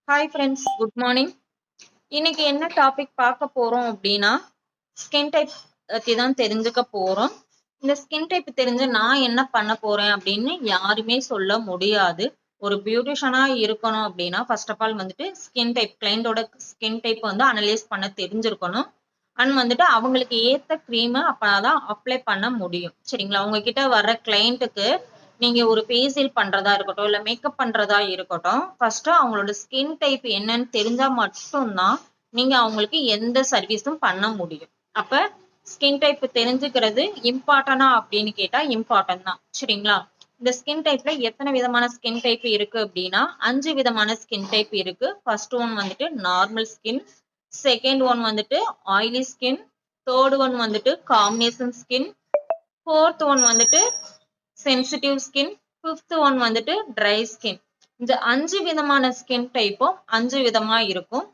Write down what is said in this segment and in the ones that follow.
Hi friends, good morning. இன்னைக்கு என்ன topic பார்க்க போறோம் அப்படின்னா, ஸ்கின் டைப் பத்தி தான் தெரிஞ்சுக்க போறோம். இந்த ஸ்கின் டைப் தெரிஞ்சு நான் என்ன பண்ண போறேன் அப்படின்னு யாருமே சொல்ல முடியாது. ஒரு பியூட்டிஷியனா இருக்கணும் அப்படின்னா ஃபர்ஸ்ட் ஆஃப் ஆல் வந்துட்டு ஸ்கின் டைப் கிளைண்டோட ஸ்கின் டைப் வந்து அனலைஸ் பண்ண தெரிஞ்சிருக்கணும். அண்ட் வந்துட்டு அவங்களுக்கு ஏத்த க்ரீமை அப்பதான் அப்ளை பண்ண முடியும். சரிங்களா? உங்ககிட்ட வர்ற கிளைண்ட்டுக்கு நீங்க ஒரு ஃபேஷியல் பண்றதா இருக்கட்டும், இல்ல மேக்கப் பண்றதா இருக்கட்டும், ஃபர்ஸ்ட் அவங்களோட ஸ்கின் டைப் என்னன்னு தெரிஞ்சா மட்டும்தான் நீங்க அவங்களுக்கு எந்த சர்வீஸும் பண்ண முடியும். அப்ப ஸ்கின் டைப் தெரிஞ்சுக்கிறது இம்பார்ட்டனா அப்படின்னு கேட்டா இம்பார்ட்டன்ட் தான். சரிங்களா? இந்த ஸ்கின் டைப்ல எத்தனை விதமான ஸ்கின் டைப் இருக்கு அப்படின்னா 5 விதமான ஸ்கின் டைப் இருக்கு. ஃபர்ஸ்ட் ஒன் வந்துட்டு நார்மல் ஸ்கின், செகண்ட் ஒன் வந்துட்டு ஆயிலி ஸ்கின், தேர்ட் ஒன் வந்துட்டு காம்பினேஷன் ஸ்கின், ஃபோர்த் ஒன் வந்துட்டு சென்சிட்டிவ் ஸ்கின், ஃபிஃப்த் ஒன் வந்துட்டு ட்ரை ஸ்கின். இந்த 5 விதமான ஸ்கின் டைப்பும் 5 விதமா இருக்கும்.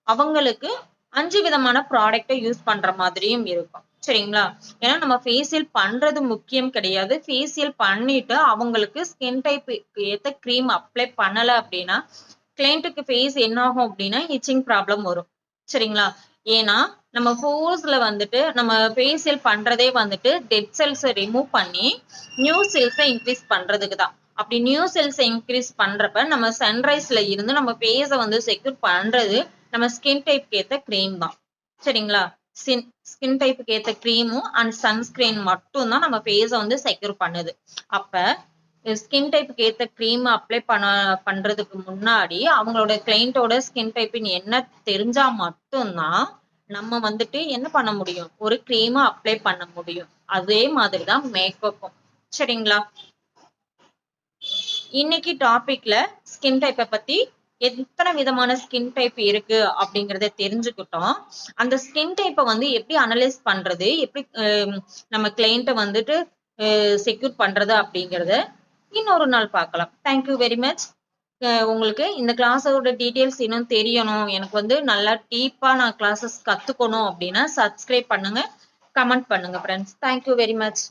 அவங்களுக்கு 5 விதமான ப்ராடக்ட்டை யூஸ் பண்ற மாதிரியும் இருக்கும். சரிங்களா? ஏன்னா நம்ம ஃபேஷியல் பண்றது முக்கியம் கிடையாது. ஃபேஷியல் பண்ணிட்டு அவங்களுக்கு ஸ்கின் டைப்புக்கு ஏத்த க்ரீம் அப்ளை பண்ணல அப்படின்னா கிளைண்ட்டுக்கு ஃபேஸ் என்ன ஆகும் அப்படின்னா இச்சிங் ப்ராப்ளம் வரும். சரிங்களா? ஏன்னா நம்ம போர்ஸ்ல வந்துட்டு நம்ம ஃபேஷியல் பண்றதே வந்துட்டு டெட் செல்ஸை ரிமூவ் பண்ணி நியூ செல்ஸை இன்க்ரீஸ் பண்றதுக்கு தான். அப்படி நியூ செல்ஸை இன்க்ரீஸ் பண்றப்ப நம்ம சன்ரைஸ்ல இருந்து நம்ம ஃபேஸை வந்து செக்யூர் பண்றது நம்ம ஸ்கின் டைப்க்கு ஏத்த க்ரீம் தான். சரிங்களா? ஸ்கின் டைப்புக்கு ஏத்த க்ரீமும் அண்ட் சன்ஸ்கிரீன் மட்டும் தான் நம்ம ஃபேஸை வந்து செக்யூர் பண்ணுது. அப்ப ஸ்கின் டைப்புக்கு ஏத்த க்ரீம் அப்ளை பண்றதுக்கு முன்னாடி அவங்களோட கிளைண்டோட ஸ்கின் டைப்னு என்ன தெரிஞ்சா மட்டும்தான் நம்ம வந்துட்டு என்ன பண்ண முடியும், ஒரு க்ரீமை அப்ளை பண்ண முடியும். அதே மாதிரிதான் மேக்கப்பும். சரிங்களா? இன்னைக்கு டாபிக்ல ஸ்கின் டைப்பை பத்தி எத்தனை விதமான ஸ்கின் டைப் இருக்கு அப்படிங்கறத தெரிஞ்சுக்கிட்டோம். அந்த ஸ்கின் டைப்பை வந்து எப்படி அனலைஸ் பண்றது, எப்படி நம்ம கிளைண்ட்டை வந்துட்டு செக்யூர் பண்றது அப்படிங்கறத இன்னொரு நாள் பார்க்கலாம். Thank you very much. உங்களுக்கு இந்த கிளாஸோட டீட்டெயில்ஸ் இன்னும் தெரியணும், எனக்கு வந்து நல்லா டீப்பா நான் கிளாஸஸ் கத்துக்கணும் அப்படின்னா சப்ஸ்கிரைப் பண்ணுங்க, கமெண்ட் பண்ணுங்க ஃப்ரெண்ட்ஸ். Thank you very much.